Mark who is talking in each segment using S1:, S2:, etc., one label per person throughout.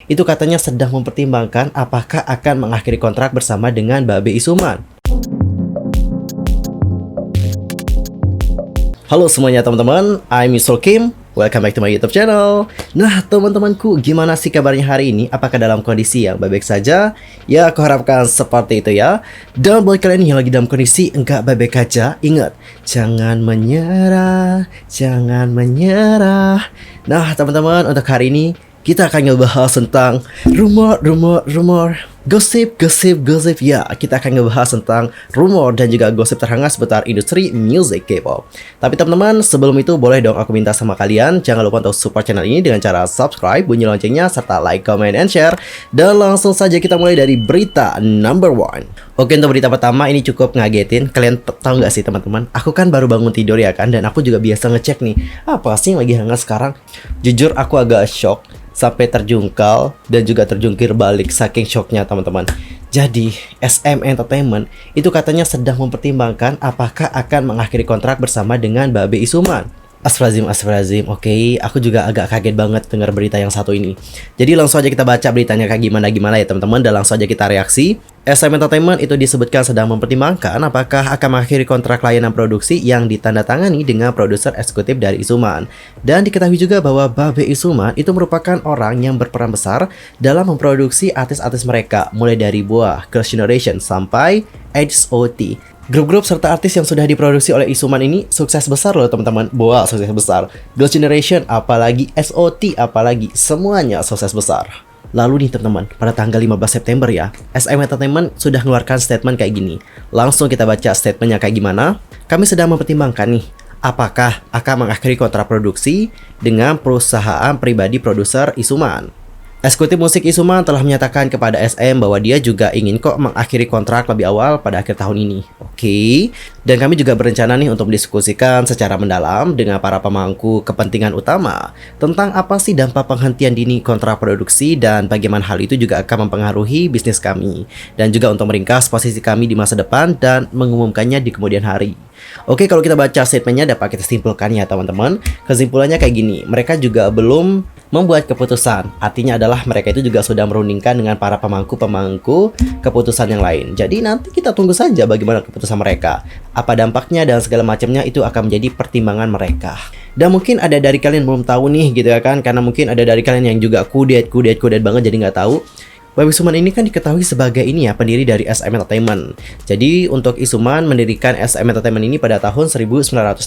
S1: itu katanya sedang mempertimbangkan apakah akan mengakhiri kontrak bersama dengan Babe Isuman. Halo semuanya teman-teman, I'm Mr. Kim. Welcome back to my YouTube channel. Nah teman-temanku, gimana sih kabarnya hari ini? Apakah dalam kondisi yang baik-baik saja? Ya aku harapkan seperti itu ya. Dan buat kalian yang lagi dalam kondisi enggak baik-baik aja, ingat, jangan menyerah, jangan menyerah. Nah teman-teman, untuk hari ini kita akan ngebahas tentang rumor, gosip. Ya, kita akan ngebahas tentang rumor dan juga gosip terhangat seputar industri music K-pop. Tapi teman-teman, sebelum itu boleh dong aku minta sama kalian, jangan lupa untuk support channel ini dengan cara subscribe, bunyi loncengnya, serta like, comment, and share. Dan langsung saja kita mulai dari berita number 1. Oke, untuk berita pertama ini cukup ngagetin. Kalian tahu nggak sih teman-teman? Aku kan baru bangun tidur ya kan, dan aku juga biasa ngecek nih, apa sih yang lagi hangat sekarang? Jujur aku agak shock, sampai terjungkal dan juga terjungkir balik saking shocknya teman-teman. Jadi SM Entertainment itu katanya sedang mempertimbangkan apakah akan mengakhiri kontrak bersama dengan Babe Isuman. Astagfirullahaladzim. Oke, aku juga agak kaget banget dengar berita yang satu ini. Jadi langsung aja kita baca beritanya kayak gimana ya teman-teman, dan langsung aja kita reaksi. SM Entertainment itu disebutkan sedang mempertimbangkan apakah akan mengakhiri kontrak layanan produksi yang ditandatangani dengan produser eksekutif dari Isuman. Dan diketahui juga bahwa Babe Isuman itu merupakan orang yang berperan besar dalam memproduksi artis-artis mereka, mulai dari BoA, Girls' Generation, sampai HOT. Grup-grup serta artis yang sudah diproduksi oleh Isuman ini sukses besar loh teman-teman. BoA sukses besar, Girls' Generation, apalagi SOT, apalagi semuanya sukses besar. Lalu nih teman-teman, pada tanggal 15 September ya, SM Entertainment sudah mengeluarkan statement kayak gini. Langsung kita baca statementnya kayak gimana. Kami sedang mempertimbangkan nih, apakah akan mengakhiri kontrak produksi dengan perusahaan pribadi produser Isuman. Eksekutif musik Isuman telah menyatakan kepada SM bahwa dia juga ingin kok mengakhiri kontrak lebih awal pada akhir tahun ini. Oke. Dan kami juga berencana nih untuk mendiskusikan secara mendalam dengan para pemangku kepentingan utama tentang apa sih dampak penghentian dini kontrak produksi dan bagaimana hal itu juga akan mempengaruhi bisnis kami, dan juga untuk meringkas posisi kami di masa depan dan mengumumkannya di kemudian hari. Oke, kalau kita baca statementnya dapat kita simpulkan ya teman-teman. Kesimpulannya kayak gini, mereka juga belum membuat keputusan. Artinya adalah mereka itu juga sudah merundingkan dengan para pemangku keputusan yang lain. Jadi nanti kita tunggu saja bagaimana keputusan mereka. Apa dampaknya dan segala macamnya itu akan menjadi pertimbangan mereka. Dan mungkin ada dari kalian belum tahu nih gitu ya kan, karena mungkin ada dari kalian yang juga kudet banget jadi nggak tahu. Babe Isuman ini kan diketahui sebagai ini ya, pendiri dari SM Entertainment. Jadi untuk Isuman mendirikan SM Entertainment ini pada tahun 1989.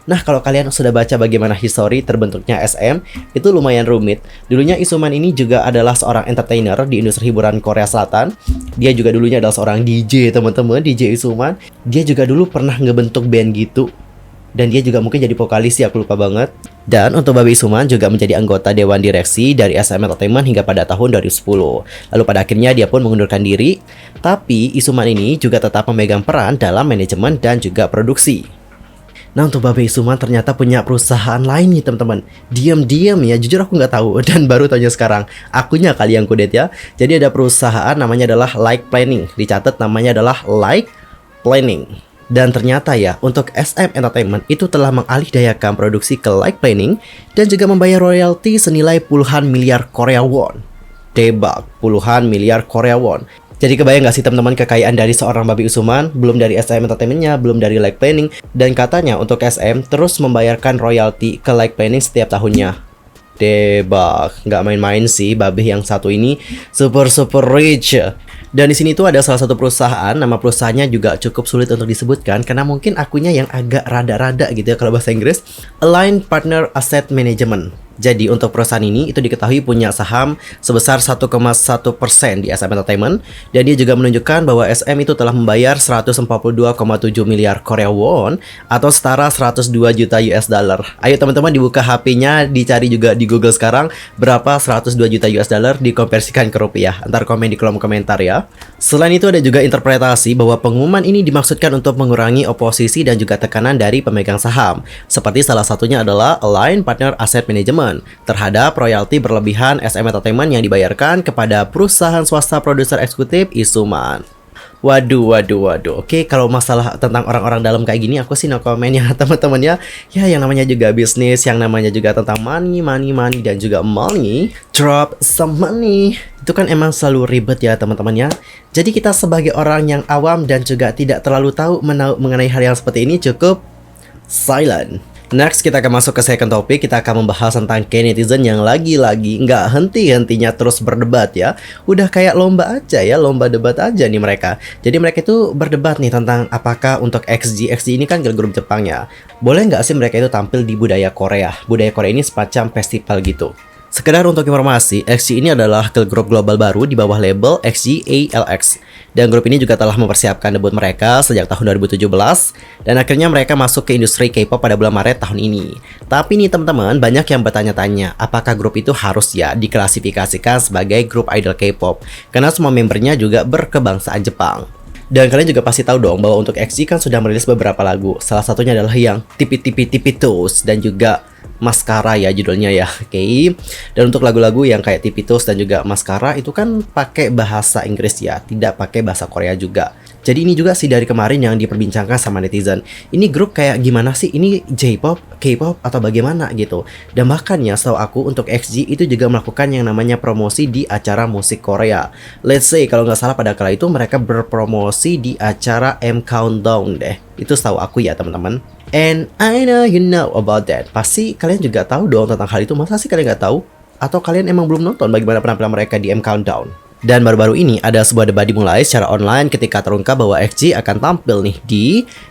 S1: Nah kalau kalian sudah baca bagaimana histori terbentuknya SM, itu lumayan rumit. Dulunya Isuman ini juga adalah seorang entertainer di industri hiburan Korea Selatan. Dia juga dulunya adalah seorang DJ teman-teman, DJ Isuman. Dia juga dulu pernah ngebentuk band gitu. Dan dia juga mungkin jadi vokalis ya, aku lupa banget. Dan untuk Babe Isuman juga menjadi anggota Dewan Direksi dari SM Entertainment hingga pada tahun 2010. Lalu pada akhirnya dia pun mengundurkan diri. Tapi Isuman ini juga tetap memegang peran dalam manajemen dan juga produksi. Nah untuk Babe Isuman ternyata punya perusahaan lain nih teman-teman. Diam-diam ya, jujur aku nggak tahu dan baru tanya sekarang. Akunya kali yang kudet ya. Jadi ada perusahaan namanya adalah Like Planning. Dicatat namanya adalah Like Planning. Dan ternyata ya, untuk SM Entertainment itu telah mengalihdayakan produksi ke Like Planning dan juga membayar royalti senilai puluhan miliar Korea won. Debak, puluhan miliar Korea won. Jadi kebayang gak sih teman-teman kekayaan dari seorang Babe Isuman, belum dari SM Entertainment-nya, belum dari Like Planning, dan katanya untuk SM terus membayarkan royalti ke Like Planning setiap tahunnya. Debak, nggak main-main sih Babe yang satu ini, super rich. Dan di sini tuh ada salah satu perusahaan, nama perusahaannya juga cukup sulit untuk disebutkan karena mungkin akunya yang agak rada-rada gitu ya kalau bahasa Inggris. Align Partner Asset Management. Jadi untuk perusahaan ini itu diketahui punya saham sebesar 1,1% di SM Entertainment. Dan dia juga menunjukkan bahwa SM itu telah membayar 142,7 miliar Korea won atau setara 102 juta US dollar. Ayo teman-teman dibuka HP-nya, dicari juga di Google sekarang berapa 102 juta US dollar dikonversikan ke rupiah. Antar komen di kolom komentar ya. Selain itu ada juga interpretasi bahwa pengumuman ini dimaksudkan untuk mengurangi oposisi dan juga tekanan dari pemegang saham. Seperti salah satunya adalah Align Partner Asset Management terhadap royalti berlebihan SM Entertainment yang dibayarkan kepada perusahaan swasta produser eksekutif Isuman. Waduh, waduh, waduh. Oke, kalau masalah tentang orang-orang dalam kayak gini, aku sih no comment ya teman-teman ya. Ya, yang namanya juga bisnis, yang namanya juga tentang money, money, money, dan juga money. Drop some money. Itu kan emang selalu ribet ya teman-teman ya. Jadi kita sebagai orang yang awam dan juga tidak terlalu tahu mengenai hal yang seperti ini cukup silent. Next, kita akan masuk ke second topik. Kita akan membahas tentang netizen yang lagi-lagi nggak henti-hentinya terus berdebat ya. Udah kayak lomba aja ya, lomba debat aja nih mereka. Jadi mereka itu berdebat nih tentang apakah untuk XG ini kan girl group Jepang ya. Boleh nggak sih mereka itu tampil di budaya Korea? Budaya Korea ini semacam festival gitu. Sekedar untuk informasi, XG ini adalah girl group global baru di bawah label XG ALX. Dan grup ini juga telah mempersiapkan debut mereka sejak tahun 2017 dan akhirnya mereka masuk ke industri K-pop pada bulan Maret tahun ini. Tapi nih teman-teman, banyak yang bertanya-tanya apakah grup itu harus ya diklasifikasikan sebagai grup idol K-pop karena semua membernya juga berkebangsaan Jepang. Dan kalian juga pasti tahu dong bahwa untuk XG kan sudah merilis beberapa lagu. Salah satunya adalah yang Tipi Toes dan juga Mascara ya judulnya ya. Oke. Dan untuk lagu-lagu yang kayak Tipi Toes dan juga Mascara itu kan pakai bahasa Inggris ya, tidak pakai bahasa Korea juga. Jadi ini juga sih dari kemarin yang diperbincangkan sama netizen. Ini grup kayak gimana sih? Ini J-pop, K-pop atau bagaimana gitu. Dan bahkan ya setahu aku untuk XG itu juga melakukan yang namanya promosi di acara musik Korea. Let's say kalau nggak salah pada kala itu mereka berpromosi di acara M Countdown deh. Itu setahu aku ya teman-teman. And I know you know about that. Pasti kalian juga tahu dong tentang hal itu. Masa sih kalian nggak tahu? Atau kalian emang belum nonton bagaimana penampilan mereka di M Countdown? Dan baru-baru ini ada sebuah debat dimulai secara online ketika terungkap bahwa XG akan tampil nih di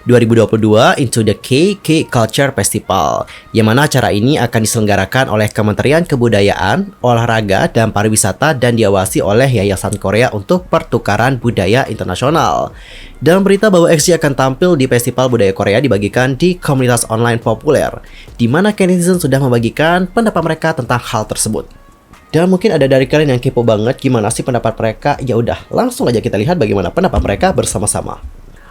S1: 2022 Into the KK Culture Festival, yang mana acara ini akan diselenggarakan oleh Kementerian Kebudayaan, Olahraga, dan Pariwisata dan diawasi oleh Yayasan Korea untuk Pertukaran Budaya Internasional. Dalam berita bahwa XG akan tampil di Festival Budaya Korea dibagikan di komunitas online populer, di mana netizen sudah membagikan pendapat mereka tentang hal tersebut. Dan mungkin ada dari kalian yang kepo banget gimana sih pendapat mereka. Ya udah, langsung aja kita lihat bagaimana pendapat mereka bersama-sama.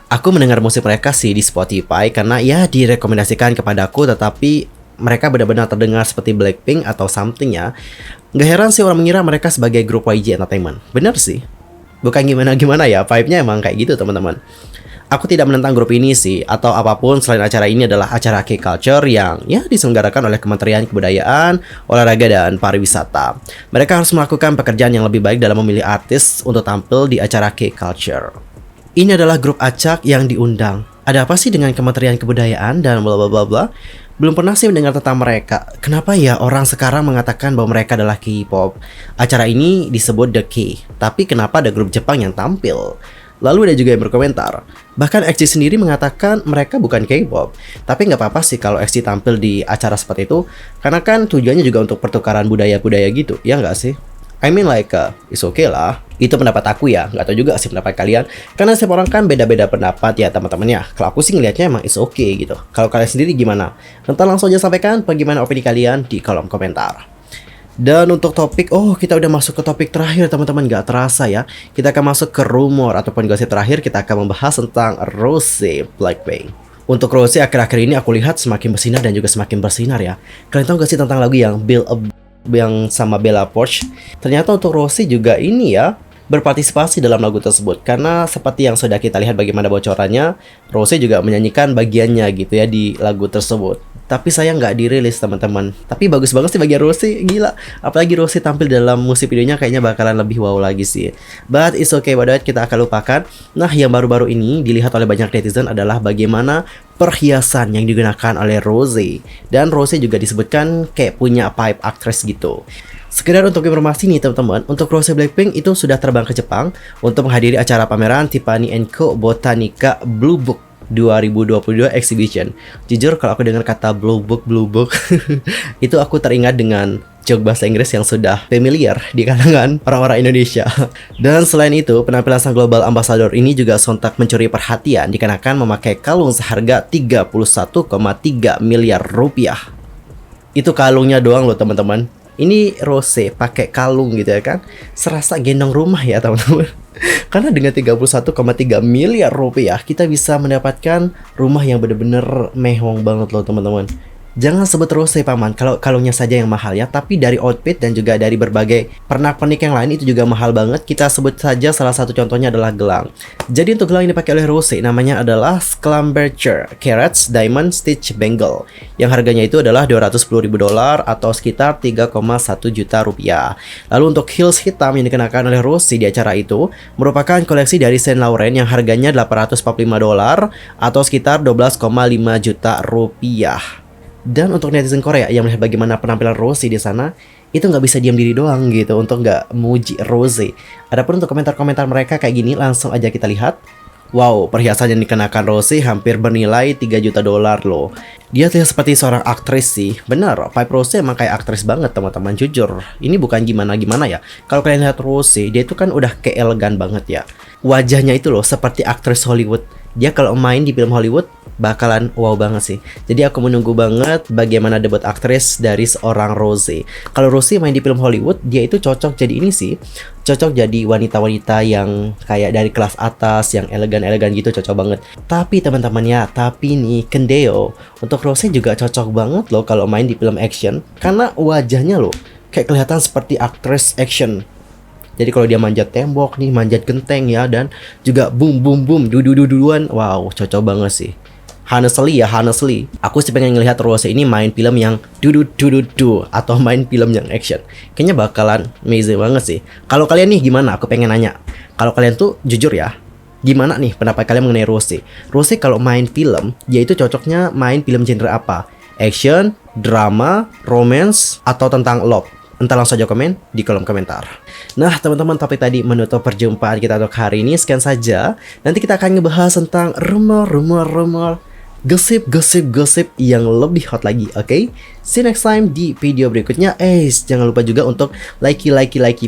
S1: Aku mendengar musik mereka sih di Spotify karena ya direkomendasikan kepadaku, tetapi mereka benar-benar terdengar seperti Blackpink atau something ya. Gak heran sih orang mengira mereka sebagai grup YG Entertainment. Bener sih. Bukan gimana-gimana ya, vibe-nya emang kayak gitu teman-teman. Aku tidak menentang grup ini sih, atau apapun selain acara ini adalah acara K-Culture yang ya diselenggarakan oleh Kementerian Kebudayaan, Olahraga, dan Pariwisata. Mereka harus melakukan pekerjaan yang lebih baik dalam memilih artis untuk tampil di acara K-Culture. Ini adalah grup acak yang diundang. Ada apa sih dengan Kementerian Kebudayaan dan bla bla bla bla? Belum pernah sih mendengar tentang mereka. Kenapa ya orang sekarang mengatakan bahwa mereka adalah K-pop? Acara ini disebut The K, tapi kenapa ada grup Jepang yang tampil? Lalu ada juga yang berkomentar, bahkan XG sendiri mengatakan mereka bukan K-pop. Tapi nggak apa-apa sih kalau XG tampil di acara seperti itu, karena kan tujuannya juga untuk pertukaran budaya-budaya gitu, ya nggak sih? I mean like, it's okay lah. Itu pendapat aku ya, nggak tahu juga sih pendapat kalian. Karena setiap orang kan beda-beda pendapat ya teman-teman ya. Kalau aku sih ngelihatnya emang it's okay gitu. Kalau kalian sendiri gimana? Nanti langsung aja sampaikan bagaimana opini kalian di kolom komentar. Dan untuk topik, kita udah masuk ke topik terakhir teman-teman, gak terasa ya. Kita akan masuk ke rumor ataupun gosip terakhir. Kita akan membahas tentang Rose Blackpink. Untuk Rose akhir-akhir ini aku lihat semakin bersinar dan juga semakin bersinar ya. Kalian tahu gak sih tentang lagu yang Build Up yang sama Bella Poarch? Ternyata untuk Rose juga ini ya berpartisipasi dalam lagu tersebut. Karena seperti yang sudah kita lihat bagaimana bocorannya, Rose juga menyanyikan bagiannya gitu ya di lagu tersebut. Tapi saya nggak dirilis teman-teman. Tapi bagus banget sih bagian Rose, gila. Apalagi Rose tampil dalam musik videonya kayaknya bakalan lebih wow lagi sih. But it's okay, badut, kita akan lupakan. Nah, yang baru-baru ini dilihat oleh banyak netizen adalah bagaimana perhiasan yang digunakan oleh Rose. Dan Rose juga disebutkan kayak punya pipe actress gitu. Sekedar untuk informasi nih teman-teman, untuk Rose Blackpink itu sudah terbang ke Jepang untuk menghadiri acara pameran Tiffany & Co Botanica Blue Book 2022 Exhibition. Jujur kalau aku dengar kata Blue Book itu aku teringat dengan joke bahasa Inggris yang sudah familiar di kalangan orang-orang Indonesia. Dan selain itu, penampilan sang global ambassador ini juga sontak mencuri perhatian dikarenakan memakai kalung seharga 31,3 miliar rupiah. Itu kalungnya doang loh teman-teman. Ini Rose pakai kalung gitu ya kan, serasa gendong rumah ya teman-teman. Karena dengan 31,3 miliar rupiah kita bisa mendapatkan rumah yang bener-bener mewah banget loh teman-teman. Jangan sebut Rose paman, kalau kalungnya saja yang mahal ya, tapi dari outfit dan juga dari berbagai pernak-pernik yang lain itu juga mahal banget. Kita sebut saja salah satu contohnya adalah gelang. Jadi untuk gelang yang dipakai oleh Rose namanya adalah Schlumberger Carats Diamond Stitch Bangle yang harganya itu adalah $210.000 atau sekitar 3,1 juta rupiah. Lalu untuk heels hitam yang dikenakan oleh Rose di acara itu merupakan koleksi dari Saint Laurent yang harganya $845 atau sekitar 12,5 juta rupiah. Dan untuk netizen Korea yang melihat bagaimana penampilan Rose di sana, itu nggak bisa diam diri doang gitu untuk nggak muji Rose. Adapun untuk komentar-komentar mereka kayak gini, langsung aja kita lihat. Wow, perhiasan yang dikenakan Rose hampir bernilai 3 juta dolar loh. Dia terlihat seperti seorang aktris sih. Benar, Pipe Rose emang kayak aktris banget teman-teman, jujur. Ini bukan gimana-gimana ya. Kalau kalian lihat Rose, dia itu kan udah keelegan banget ya. Wajahnya itu loh seperti aktris Hollywood. Dia kalau main di film Hollywood bakalan wow banget sih. Jadi aku menunggu banget bagaimana debut aktris dari seorang Rose. Kalau Rose main di film Hollywood, dia itu cocok jadi ini sih. Cocok jadi wanita-wanita yang kayak dari kelas atas, yang elegan-elegan gitu, cocok banget. Tapi teman-teman ya, tapi nih Kendeo, untuk Rose juga cocok banget loh kalau main di film action. Karena wajahnya loh kayak kelihatan seperti aktris action. Jadi kalau dia manjat tembok nih, manjat genteng ya, dan juga boom boom boom, duduan, wow, cocok banget sih. Honestly, aku sih pengen ngelihat Rose ini main film yang du atau main film yang action. Kayaknya bakalan amazing banget sih. Kalau kalian nih gimana? Aku pengen nanya. Kalau kalian tuh jujur ya, gimana nih pendapat kalian mengenai Rose? Rose kalau main film, dia itu cocoknya main film genre apa? Action, drama, romance, atau tentang love? Entah, langsung aja komen di kolom komentar. Nah teman-teman, topik tadi menutup perjumpaan kita untuk hari ini. Sekian saja. Nanti kita akan ngebahas tentang rumor, gosip yang lebih hot lagi, oke? See you next time di video berikutnya. Jangan lupa juga untuk like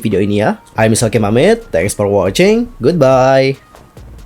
S1: video ini ya. I'm Misal Kemamet. Thanks for watching. Goodbye.